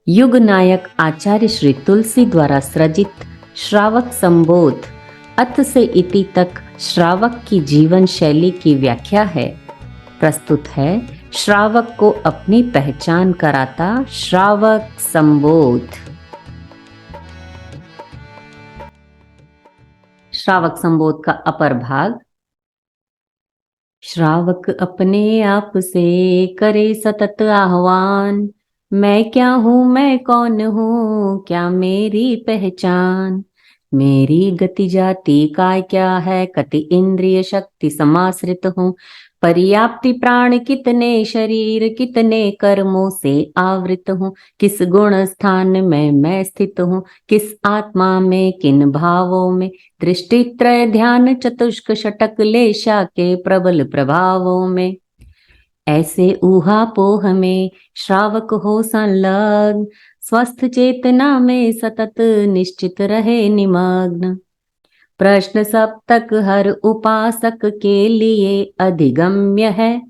युग नायक आचार्य श्री तुलसी द्वारा सृजित श्रावक संबोध अथ से इति तक श्रावक की जीवन शैली की व्याख्या है। प्रस्तुत है श्रावक को अपनी पहचान कराता श्रावक संबोध। श्रावक संबोध का अपर भाग। श्रावक अपने आप से करे सतत आह्वान, मैं क्या हूँ, मैं कौन हूँ, क्या मेरी पहचान। मेरी गति जाति काय क्या है, कति इंद्रिय शक्ति समाश्रित हूँ। पर्याप्ति प्राण कितने शरीर, कितने कर्मों से आवृत हूँ। किस गुण स्थान में मैं स्थित हूँ, किस आत्मा में किन भावों में। दृष्टि त्रय ध्यान चतुष्क षटक लेशा के प्रबल प्रभावों में। ऐसे ऊहापोह में श्रावक हो संलग्न, स्वस्थ चेतना में सतत निश्चित रहे निमग्न। प्रश्न सप्तक हर उपासक के लिए अधिगम्य है,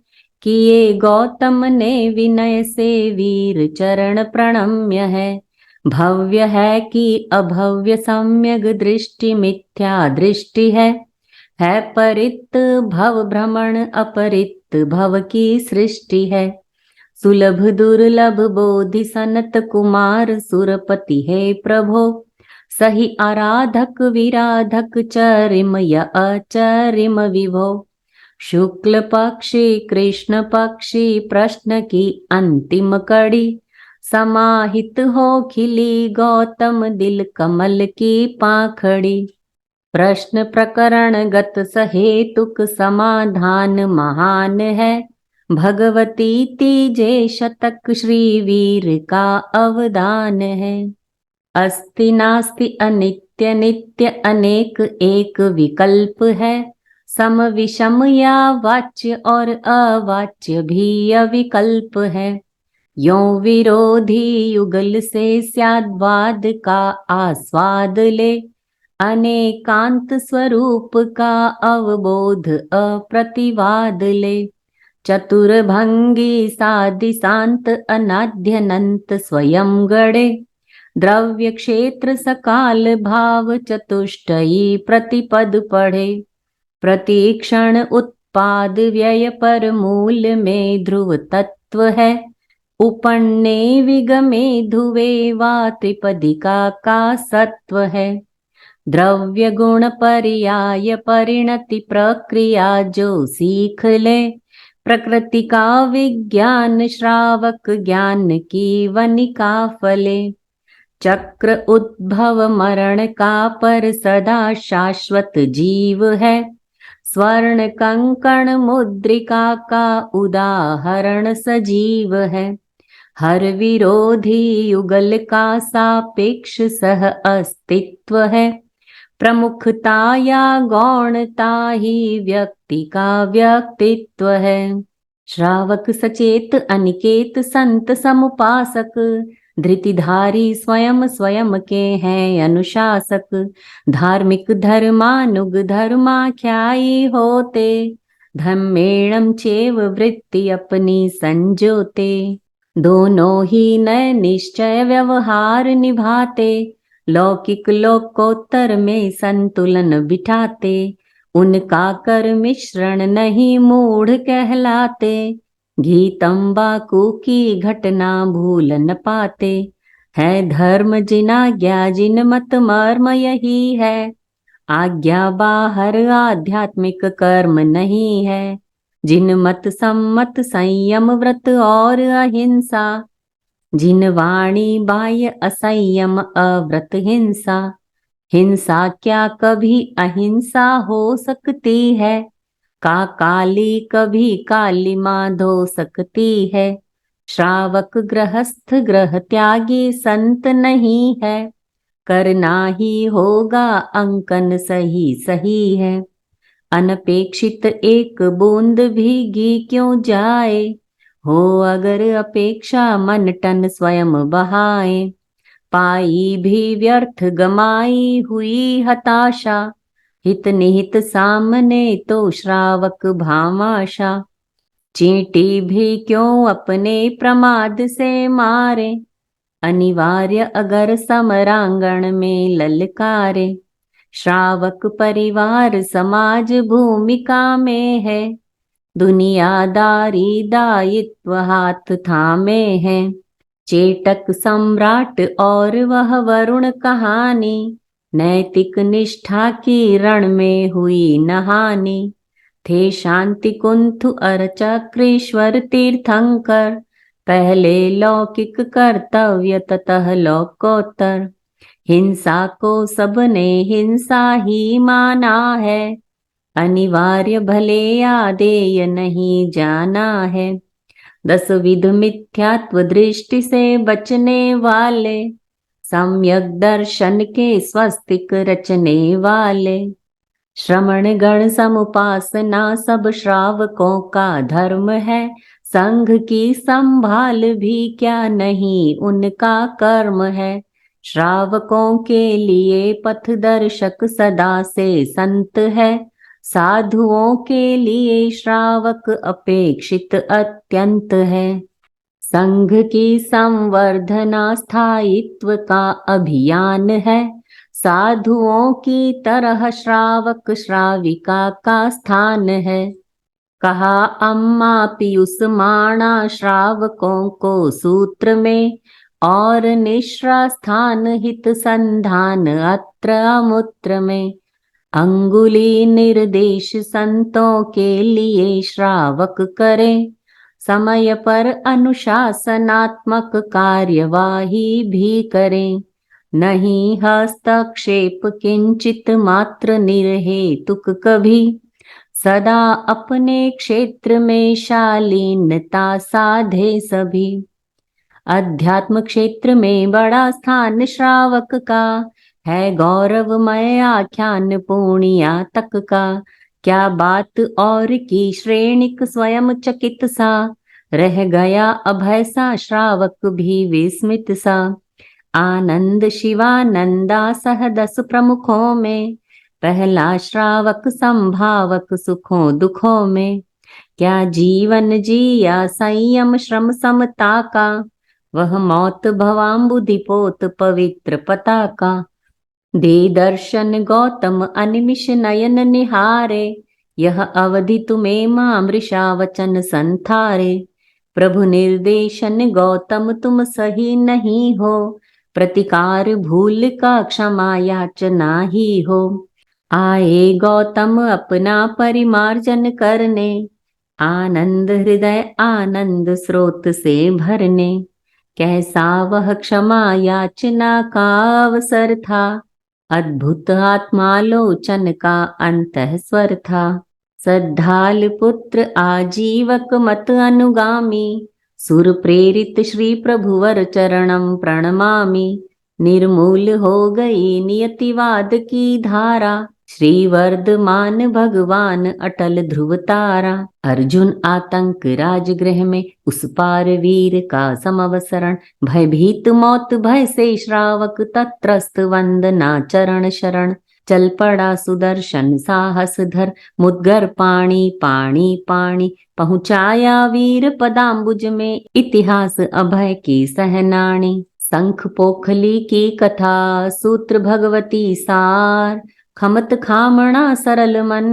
कि ये गौतम ने विनय से वीर चरण प्रणम्य है। भव्य है कि अभव्य सम्यक दृष्टि मिथ्या दृष्टि है परित भव भ्रमण अपरित भव की सृष्टि है। सुलभ दुर्लभ बोधि सनत कुमार सुरपति है प्रभो। सही आराधक विराधक चरिम या अचरिम विभो। शुक्ल पक्षी कृष्ण पक्षी प्रश्न की अंतिम कड़ी। समाहित हो खिली गौतम दिल कमल की पाखड़ी। प्रश्न प्रकरण गत सहेतुक समाधान महान है। भगवती तीजे शतक श्री वीर का अवदान है। अस्ति नास्ति अनित्य नित्य अनेक एक विकल्प है। सम विषम या वाच्य और अवाच्य भी अविकल्प है। यो विरोधी युगल से स्याद्वाद का आस्वाद ले। अनेकांत स्वरूप का अवबोध अप्रतिवाद ले। चतुर्भंगी साधि शांत अनाद्यनंत स्वयं गड़े। द्रव्य क्षेत्र सकाल भाव चतुष्टयी प्रतिपद पढ़े। प्रतिक्षण उत्पाद व्यय पर मूल में ध्रुव तत्व है। उपन्ने विगमे धुवे वा त्रिपदिका का सत्व है। द्रव्य गुण पर्याय परिणति प्रक्रिया जो सीख ले। प्रकृति का विज्ञान श्रावक ज्ञान की वनिका फले। चक्र उद्भव मरण का पर सदा शाश्वत जीव है। स्वर्ण कंकण मुद्रिका का उदाहरण सजीव है। हर विरोधी युगल का सापेक्ष सह अस्तित्व है। प्रमुखता या गौणता ही व्यक्ति का व्यक्तित्व है। श्रावक सचेत अनिकेत संत समुपासक। धृतिधारी स्वयं स्वयं के हैं अनुशासक। धार्मिक धर्मानुग धर्माख्यायी होते। धम्मेणम चेव वृत्ति अपनी संजोते। दोनों ही नय निश्चय व्यवहार निभाते। लौकिक लोकोत्तर में संतुलन बिठाते। उनका कर मिश्रण नहीं मूढ़ कहलाते। घी तंबाकू की घटना भूल न पाते। है धर्म जिन आज्ञा जिन मत मर्म यही है। आज्ञा बाहर आध्यात्मिक कर्म नहीं है। जिन मत सम्मत संयम व्रत और अहिंसा। जिन वाणी बाह्य असंयम अव्रत हिंसा। हिंसा क्या कभी अहिंसा हो सकती है। का काली कभी काली माँ धो सकती है। श्रावक गृहस्थ ग्रह त्यागी संत नहीं है। करना ही होगा अंकन सही सही है। अनपेक्षित एक बूंद भीगी क्यों जाए। हो अगर अपेक्षा मन टन स्वयं बहाए। पाई भी व्यर्थ गमाई हुई हताशा। हित निहित सामने तो श्रावक भामाशा। चींटी भी क्यों अपने प्रमाद से मारे। अनिवार्य अगर समरांगण में ललकारे, श्रावक परिवार समाज भूमिका में है, दुनियादारी दायित्व हाथ थामे है। चेटक सम्राट और वह वरुण कहानी, नैतिक निष्ठा की रण में हुई नहानी। थे शांति कुंथु अर्चक्रेश्वर तीर्थंकर, पहले लौकिक कर्तव्य ततः लोकोत्तर। हिंसा को सबने हिंसा ही माना है, अनिवार्य भले आदेय नहीं जाना है। 10 विध मिथ्यात्व दृष्टि से बचने वाले, सम्यक दर्शन के स्वस्तिक रचने वाले। श्रमण गण समुपासना सब श्रावकों का धर्म है, संघ की संभाल भी क्या नहीं उनका कर्म है। श्रावकों के लिए पथदर्शक सदा से संत है, साधुओं के लिए श्रावक अपेक्षित अत्यंत है। संघ की संवर्धना स्थायित्व का अभियान है, साधुओं की तरह श्रावक श्राविका का स्थान है। कहा अम्मा पीयूष माणा श्रावकों को सूत्र में, और निश्रा स्थान हित संधान अत्र अमूत्र में। अंगुली निर्देश संतों के लिए श्रावक करें, समय पर अनुशासनात्मक कार्यवाही भी करें। नहीं हस्तक्षेप किंचित मात्र निर्हेतुक कभी, सदा अपने क्षेत्र में शालीनता साधे सभी। अध्यात्म क्षेत्र में बड़ा स्थान श्रावक का है, गौरवमय आख्यान पूर्णिया तक का। क्या बात और की श्रेणिक स्वयं चकित सा, रह गया अभय सा श्रावक भी विस्मित सा। आनंद शिवानंदा सह 10 प्रमुखों में, पहला श्रावक संभावक सुखों दुखों में। क्या जीवन जिया संयम श्रम समता का, वह मौत भवाम्बुधिपोत पवित्र पताका। दे दर्शन गौतम अनिमिष नयन निहारे, यह अवधि तुम्हें मां मृषा वचन संथारे। प्रभु निर्देशन गौतम तुम सही नहीं हो, प्रतिकार भूल का क्षमा याचना ही हो। आए गौतम अपना परिमार्जन करने, आनंद हृदय आनंद स्रोत से भरने। कैसा वह क्षमा याचना का अवसर था, अद्भुत आत्मालोचन का अंतः स्वर था। श्रद्धाल पुत्र आजीवक मत अनुगामी, सुर प्रेरित श्री प्रभुवर चरणम प्रणमामि। निर्मूल हो गई नियतिवाद की धारा, श्री वर्धमान भगवान अटल ध्रुव तारा। अर्जुन आतंक राजगृह में, उस पार वीर का समवसरण। भयभीत मौत भय से श्रावक तत्रस्त वंदना चरण शरण। चल पड़ा सुदर्शन साहस धर, मुद्गर पाणी पाणी पाणी। पहुँचाया वीर पदाम्बुज में, इतिहास अभय की सहनाणी। शंख पोखली की कथा सूत्र भगवती सार, खमत खामणा सरल मन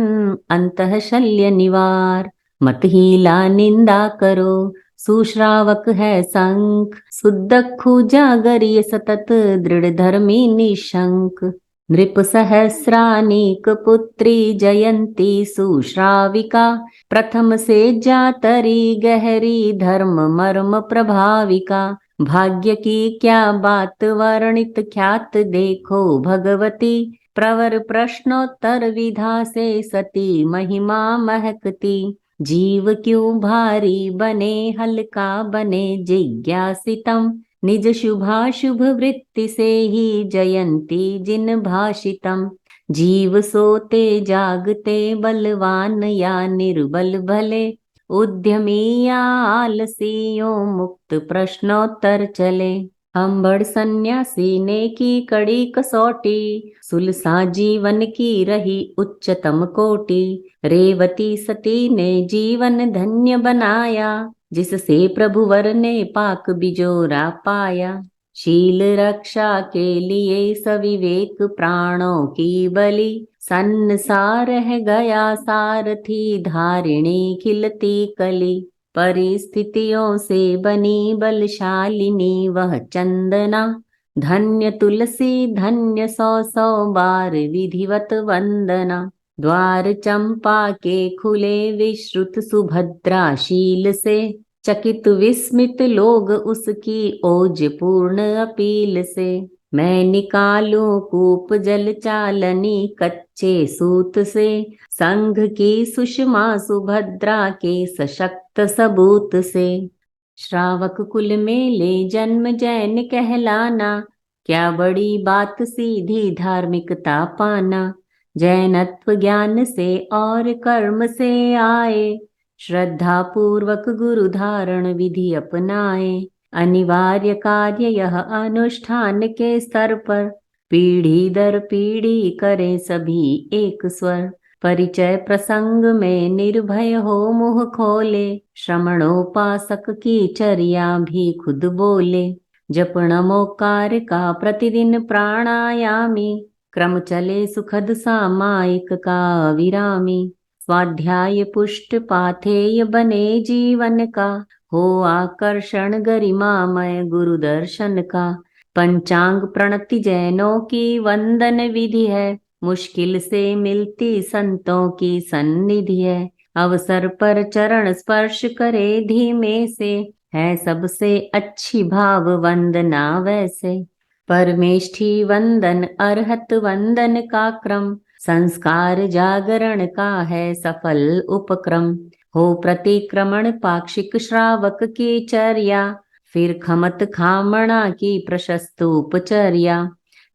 अंतः शल्य निवार। मत हीला निंदा करो सुश्रावक है संख, सुदखु जागरिय सतत दृढ़ धर्मी निशंक। नृप सहस्रानीक पुत्री जयंती सुश्राविका, प्रथम से जातरी गहरी धर्म मर्म प्रभाविका। भाग्य की क्या बात वर्णित ख्यात देखो भगवती, प्रवर प्रश्नोत्तर विधा से सती महिमा महकती। जीव क्यों भारी बने हल्का बने जिज्ञासितम, निज शुभाशुभ वृत्ति से ही जयंती जिन भाषितम। जीव सोते जागते बलवान या निर्बल भले, उद्यमी या आलसियों मुक्त प्रश्नोत्तर चले। अंबड़ सन्यासी ने की कड़ी कसौटी, सुलसा जीवन की रही उच्चतम कोटि। रेवती सती ने जीवन धन्य बनाया, जिससे प्रभुवर ने पाक बिजोरा पाया। शील रक्षा के लिए सविवेक प्राणों की बलि, संसार है गया सारथी धारिणी खिलती कली। परिस्थितियों से बनी बलशालिनी वह चंदना, धन्य तुलसी धन्य सौ सौ बार विधिवत वंदना। द्वार चंपा के खुले विश्रुत सुभद्रा शील से, चकित विस्मित लोग उसकी ओज पूर्ण अपील से। मैं निकालूं कूप जल चालनी कच्चे सूत से, संघ की सुषमा सुभद्रा के सशक्त सबूत से। श्रावक कुल में ले जन्म जैन कहलाना, क्या बड़ी बात सीधी धार्मिकता पाना। जैनत्व ज्ञान से और कर्म से आए, श्रद्धा पूर्वक गुरु धारण विधि अपनाए। अनिवार्य कार्य यह अनुष्ठान के स्तर पर, पीढ़ी दर पीढ़ी करें सभी एक स्वर। परिचय प्रसंग में निर्भय हो मुँह खोले, श्रमणोपासक की चर्या भी खुद बोले। जप नमोकार का प्रतिदिन प्राणायामी, क्रम चले सुखद सामायिक का विरामी। स्वाध्याय पुष्ट पाथेय बने जीवन का, हो आकर्षण गरिमामय गुरु दर्शन का। पंचांग प्रणति जैनों की वंदन विधि है, मुश्किल से मिलती संतों की सन्निधि है। अवसर पर चरण स्पर्श करे धीमे से, है सबसे अच्छी भाव वंदना वैसे। परमेष्ठी वंदन अरहत वंदन का क्रम, संस्कार जागरण का है सफल उपक्रम। हो प्रतिक्रमण पाक्षिक श्रावक की चर्या, फिर खमत खामणा की प्रशस्त उपचर्या।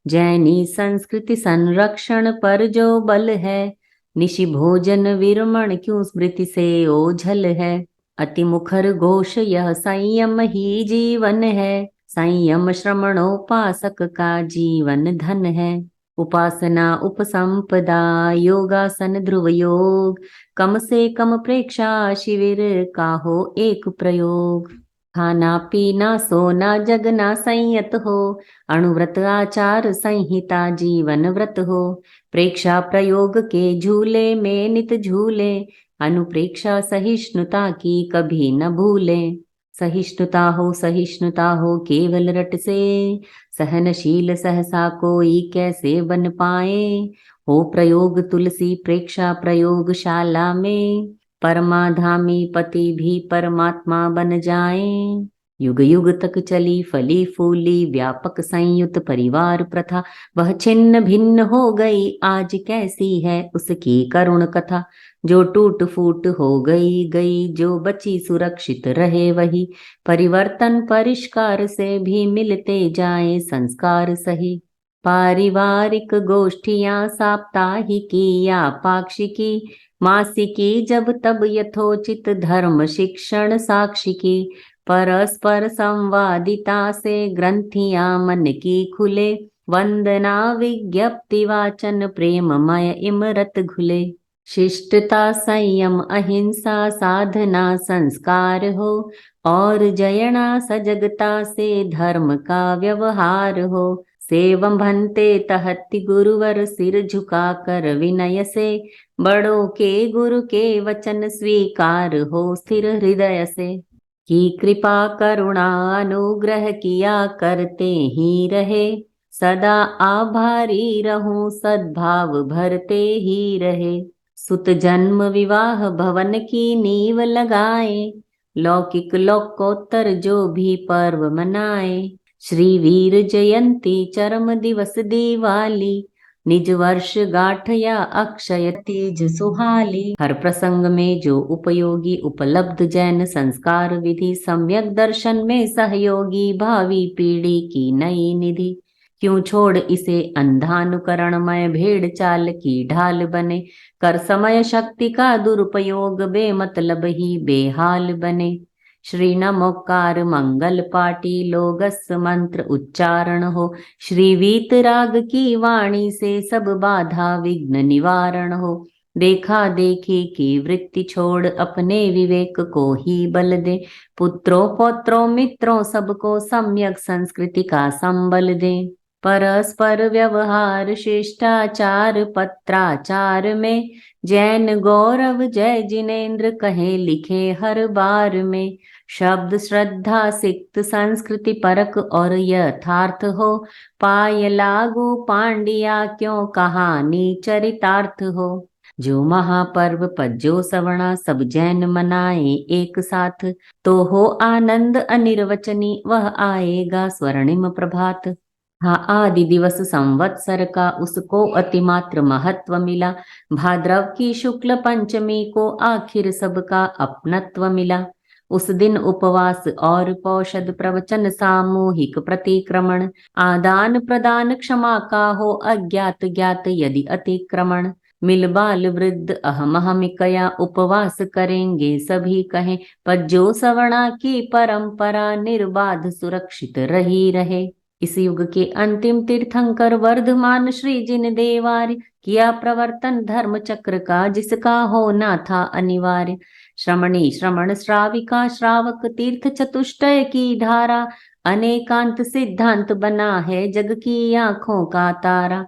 जैनी संस्कृति संरक्षण पर जो बल है, निशि भोजन विरमण क्यों स्मृति से ओझल है। अति मुखर घोष यह संयम ही जीवन है, संयम श्रमणोपासक का जीवन धन है। उपासना उपसंपदा योगासन ध्रुव योग, कम से कम प्रेक्षा शिविर का हो एक प्रयोग। खाना पीना सोना जगना संयत हो, अणुव्रत आचार संहिता जीवन व्रत हो। प्रेक्षा प्रयोग के झूले में नित झूले, अनुप्रेक्षा सहिष्णुता की कभी न भूले। सहिष्णुता हो केवल रट से, सहनशील सहसा कोई कैसे बन पाए। हो प्रयोग तुलसी प्रेक्षा प्रयोगशाला में, परमाधामी पति भी परमात्मा बन जाए। युग युग तक चली फली फूली व्यापक संयुक्त परिवार प्रथा, वह छिन्न भिन्न हो गई आज कैसी है उसकी करुण कथा। जो टूट फूट हो गई गई, जो बची सुरक्षित रहे वही। परिवर्तन परिष्कार से भी मिलते जाए संस्कार सही। पारिवारिक गोष्ठियां साप्ताहिकी या पाक्षिकी, मासिकी जब तब यथोचित धर्म शिक्षण साक्षिकी। परस्पर संवादिता से ग्रंथियां मन की खुले, वंदना विज्ञप्ति वाचन प्रेममय इमरत घुले। शिष्टता संयम अहिंसा साधना संस्कार हो, और जयना सजगता से धर्म का व्यवहार हो। सेवम भंते तहति गुरुवर सिर झुका कर विनय से, बड़ों के गुरु के वचन स्वीकार हो स्थिर हृदय से। कि कृपा करुणा अनुग्रह किया करते ही रहे, सदा आभारी रहूं सद्भाव भरते ही रहे। सुत जन्म विवाह भवन की नींव लगाए, लौकिक लोकोत्तर जो भी पर्व मनाए। श्री वीर जयंती चरम दिवस दिवाली, निज वर्ष गाठ या अक्षय तीज सुहाली। हर प्रसंग में जो उपयोगी उपलब्ध जैन संस्कार विधि, सम्यक दर्शन में सहयोगी भावी पीढ़ी की नई निधि। क्यों छोड़ इसे अंधानुकरणमय भेड़ चाल की ढाल बने, कर समय शक्ति का दुरुपयोग बेमतलब ही बेहाल बने। श्री नमोकार मंगल पाटी लोगस मंत्र उच्चारण हो, श्री वीतराग की वाणी से सब बाधा विघ्न निवारण हो। देखा देखी की वृत्ति छोड़ अपने विवेक को ही बल दे। पुत्रों पौत्रों मित्रों सबको सम्यक संस्कृति का संबल दे। परस्पर व्यवहार शिष्टाचार पत्राचार में जैन गौरव जय जिनेन्द्र कहे लिखे हर बार में। शब्द श्रद्धा सिक्त संस्कृति परक और यथार्थ हो। पाय लागू पांडिया क्यों कहानी चरितार्थ हो। जो महापर्व पज्जो सवणा सब जैन मनाए एक साथ। तो हो आनंद अनिर्वचनी वह आएगा स्वर्णिम प्रभात। हाँ आदि दिवस संवत्सर का उसको अतिमात्र महत्व मिला। भाद्रव की शुक्ल पंचमी को आखिर सबका अपनत्व मिला। उस दिन उपवास और पौषद प्रवचन सामूहिक प्रतिक्रमण। आदान प्रदान क्षमा का हो अज्ञात ज्ञात यदि अतिक्रमण। मिल बाल वृद्ध अहमहमिकया उपवास करेंगे सभी कहें। पज्जो सवणा की परंपरा निर्बाध सुरक्षित रही रहे। इस युग के अंतिम तीर्थंकर वर्धमान श्री जिन देवार्य किया प्रवर्तन धर्म चक्र का जिसका होना था अनिवार्य। श्रमणी श्रमण श्राविका श्रावक तीर्थ चतुष्टय की धारा। अनेकांत सिद्धांत बना है जग की आंखों का तारा।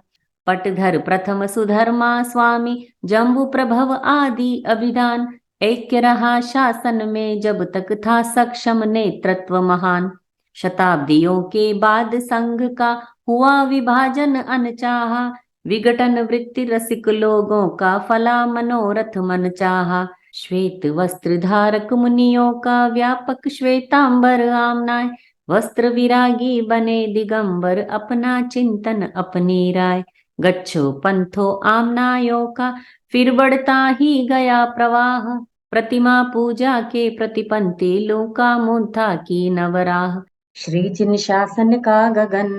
पटधर प्रथम सुधर्मा स्वामी जम्बू प्रभव आदि अभिधान। ऐक्य रहा शासन में जब तक था सक्षम नेतृत्व महान। शताब्दियों के बाद संघ का हुआ विभाजन अनचाहा। विघटन वृत्ति रसिक लोगों का फला मनोरथ मन चाहा। श्वेत वस्त्र धारक मुनियों का व्यापक श्वेतांबर आमनाय। वस्त्र विरागी बने दिगंबर अपना चिंतन अपनी राय। गच्छो पंथो आमनायों का फिर बढ़ता ही गया प्रवाह। प्रतिमा पूजा के प्रतिपंथी लोका मुंथा की नवराह। श्री जिन शासन का गगन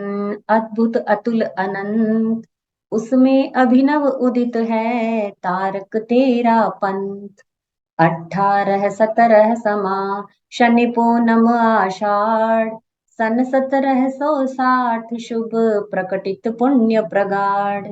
अद्भुत अतुल अनंत। उसमें अभिनव उदित है तारक तेरा पंथ। 18 17 समा शनि पूनम आषाढ़। सन 1760 शुभ प्रकटित पुण्य प्रगाढ़।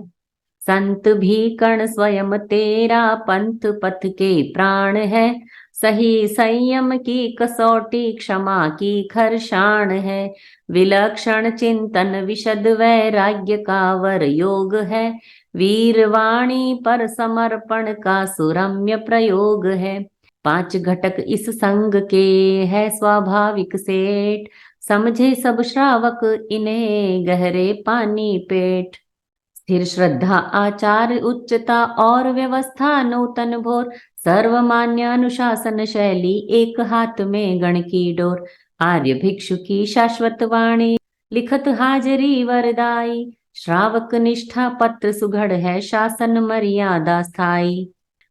संत भी कर्ण स्वयं तेरा पंथ पथ के प्राण है। सही संयम की कसौटी क्षमा की खरशाण है। विलक्षण चिंतन विशद वैराग्य का वर योग है। वीरवाणी पर समर्पण का सुरम्य प्रयोग है। 5 घटक इस संग के है स्वाभाविक सेठ। समझे सब श्रावक इन्हें गहरे पानी पेट। स्थिर श्रद्धा आचार उच्चता और व्यवस्था नूतन भोर। सर्वमान्य अनुशासन शैली एक हाथ में गण की डोर। आर्य भिक्षु की शाश्वत वाणी लिखत हाजरी वरदाई। श्रावक निष्ठा पत्र सुघड़ है शासन मर्यादा स्थाई।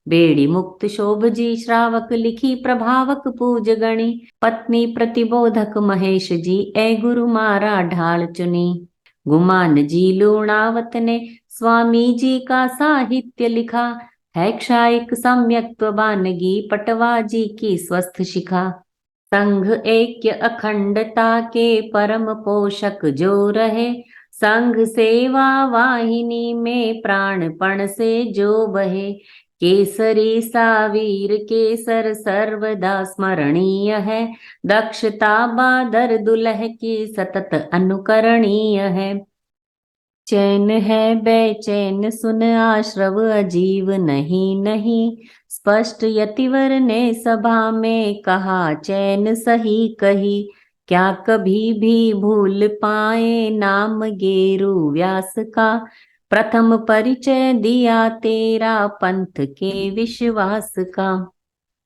बेड़ी मुक्त शोभ जी श्रावक लिखी प्रभावक पूज गणी। पत्नी प्रतिबोधक महेश जी ए गुरु मारा ढाल चुनी। गुमान जी लूणावत ने स्वामी जी का साहित्य लिखा है। क्षायिक सम्यक्त्व बानगी पटवा जी की स्वस्थ शिखा। संघ ऐक्य अखंडता के परम पोषक जो रहे। संघ सेवा वाहिनी में प्राणपण से जो बहे। केसरी सावीर केसर सर्वदा स्मरणीय है। दक्षता बादर दुलह की सतत अनुकरणीय है। चैन है बेचैन सुन आश्रव अजीव नहीं नहीं। स्पष्ट यतिवर ने सभा में कहा चैन सही कही। क्या कभी भी भूल पाए नाम गेरु व्यास का। प्रथम परिचय दिया तेरा पंथ के विश्वास का।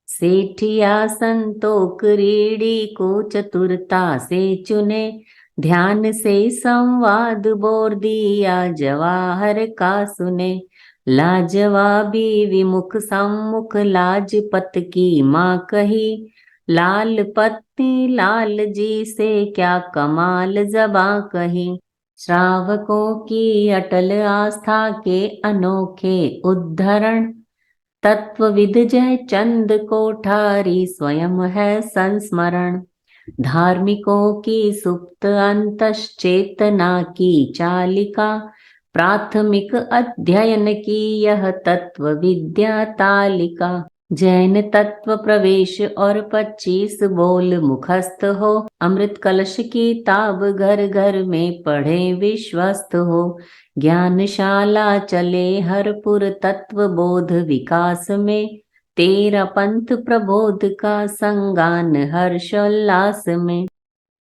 सेठिया संतोख रीढ़ी को चतुरता से चुने। ध्यान से संवाद बोर दिया जवाहर का सुने। लाजवाबी विमुख सम्मुख लाजपत की माँ कही। लाल पत्नी लाल जी से क्या कमाल जबां कही। श्रावकों की अटल आस्था के अनोखे उद्धरण। तत्वविद जय चंद कोठारी स्वयं है संस्मरण। धार्मिकों की सुप्त अंतश्चेतना की चालिका। प्राथमिक अध्ययन की यह तत्व विद्या तालिका। जैन तत्व प्रवेश और 25 बोल मुखस्त हो। अमृत कलश की ताब घर घर में पढ़े विश्वस्त हो। ज्ञानशाला चले हरपुर तत्व बोध विकास में। तेरा पंथ प्रबोध का संगान हर्षोल्लास में।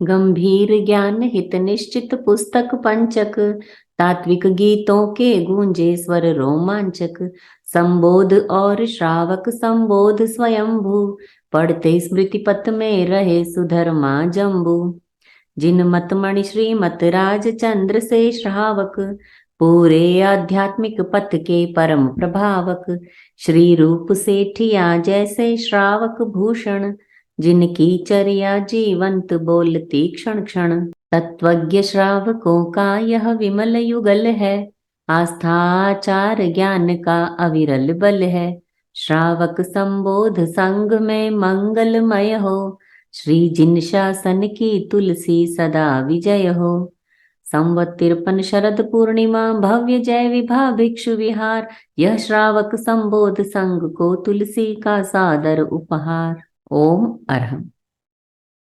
गंभीर ज्ञान हित निश्चित पुस्तक पंचक। तात्विक गीतों के गूंजे स्वर रोमांचक। संबोध और श्रावक संबोध स्वयंभू। पढ़ते स्मृति पथ में रहे सुधर्मा जम्बू। जिन मतमणि श्रीमत राजचंद्र से श्रावक। पूरे आध्यात्मिक पथ के परम प्रभावक। श्री रूप सेठिया जैसे श्रावक भूषण। जिनकी चर्या जीवंत बोलती क्षण क्षण। तत्वज्ञ श्रावकों का यह विमल युगल है। आस्था आचार ज्ञान का अविरल बल है। श्रावक संबोध संग में मंगलमय हो। श्री जिन शासन की तुलसी सदा विजय हो। संवत 53 शरद पूर्णिमा भव्य जय विभा भिक्षु विहार। यह श्रावक संबोध संग को तुलसी का सादर उपहार। ओम अरहम।